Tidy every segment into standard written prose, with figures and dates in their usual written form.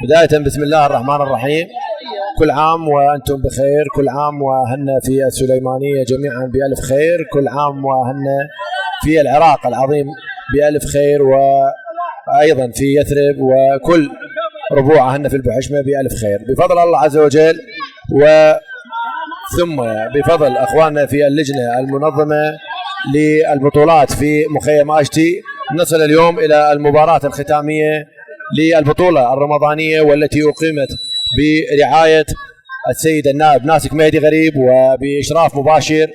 بداية بسم الله الرحمن الرحيم. كل عام وأنتم بخير، كل عام وهن في السليمانية جميعا بألف خير، كل عام وهن في العراق العظيم بألف خير، وأيضا في يثرب وكل ربوع هن في البحشمة بألف خير بفضل الله عز وجل، وثم بفضل أخواننا في اللجنة المنظمة للبطولات في مخيم آشتي. نصل اليوم إلى المباراة الختامية للبطولة الرمضانية، والتي أقيمت برعاية السيد النائب ناسك مهدي غريب وبإشراف مباشر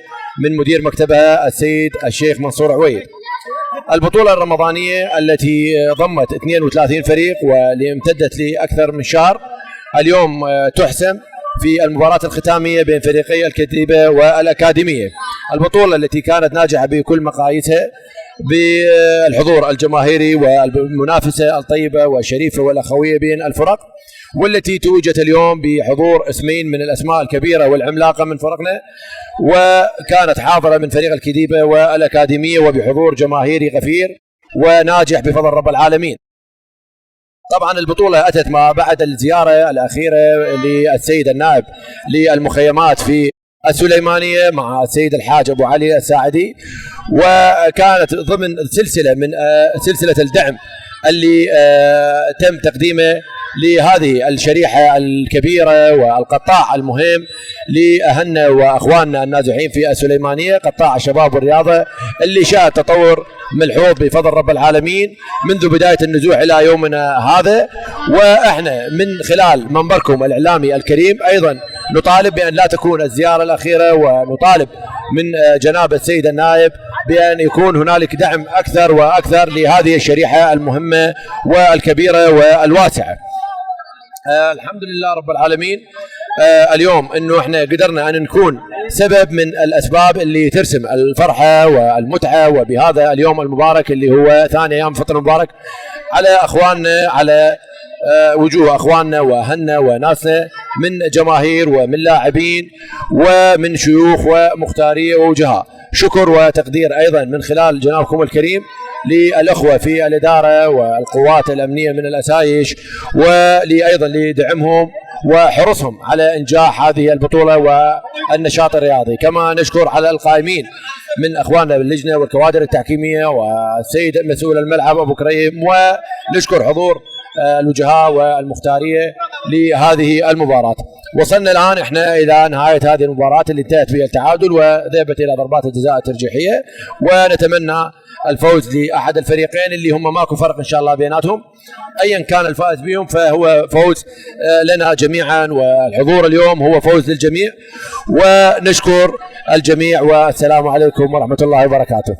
من مدير مكتبها السيد الشيخ منصور عويد. البطولة الرمضانية التي ضمت 32 فريق واللي امتدت لأكثر من شهر، اليوم تحسم في المباراة الختامية بين فريقي الكتيبة والأكاديمية. البطولة التي كانت ناجحة بكل مقاييسها بالحضور الجماهيري والمنافسة الطيبة والشريفة والأخوية بين الفرق، والتي توجت اليوم بحضور اسمين من الأسماء الكبيرة والعملاقة من فرقنا، وكانت حاضرة من فريق الكتيبة والأكاديمية وبحضور جماهيري غفير وناجح بفضل رب العالمين. طبعا البطولة أتت ما بعد الزيارة الأخيرة للسيد النائب للمخيمات في السليمانية مع السيد الحاج أبو علي الساعدي، وكانت ضمن سلسلة من سلسلة الدعم اللي تم تقديمه لهذه الشريحة الكبيرة والقطاع المهم لأهلنا وأخواننا النازحين في السليمانية، قطاع الشباب والرياضة اللي شهد تطور ملحوظ بفضل رب العالمين منذ بداية النزوح إلى يومنا هذا. وإحنا من خلال منبركم الإعلامي الكريم أيضا نطالب بأن لا تكون الزيارة الأخيرة، ونطالب من جناب السيد النائب بأن يكون هنالك دعم أكثر وأكثر لهذه الشريحة المهمة والكبيرة والواسعة. الحمد لله رب العالمين. اليوم انه احنا قدرنا ان نكون سبب من الاسباب اللي ترسم الفرحة والمتعة، وبهذا اليوم المبارك اللي هو ثاني ايام فطر مبارك على اخواننا، على وجوه اخواننا واهلنا وناسنا من جماهير ومن لاعبين ومن شيوخ ومختارية ووجهاء. شكر وتقدير ايضا من خلال جنابكم الكريم للأخوة في الإدارة والقوات الأمنية من الأسايش، وأيضا لدعمهم وحرصهم على إنجاح هذه البطولة والنشاط الرياضي. كما نشكر على القائمين من أخواننا باللجنة والكوادر التحكيمية والسيد مسؤول الملعب أبو كريم، ونشكر حضور الوجهاء والمختارية لهذه المباراة. وصلنا الآن احنا إلى نهاية هذه المباراة اللي انتهت بالتعادل وذهبت إلى ضربات الجزاء الترجيحية، ونتمنى الفوز لأحد الفريقين اللي هم ماكو فرق إن شاء الله بيناتهم، أيا كان الفائز بهم فهو فوز لنا جميعا، والحضور اليوم هو فوز للجميع. ونشكر الجميع والسلام عليكم ورحمة الله وبركاته.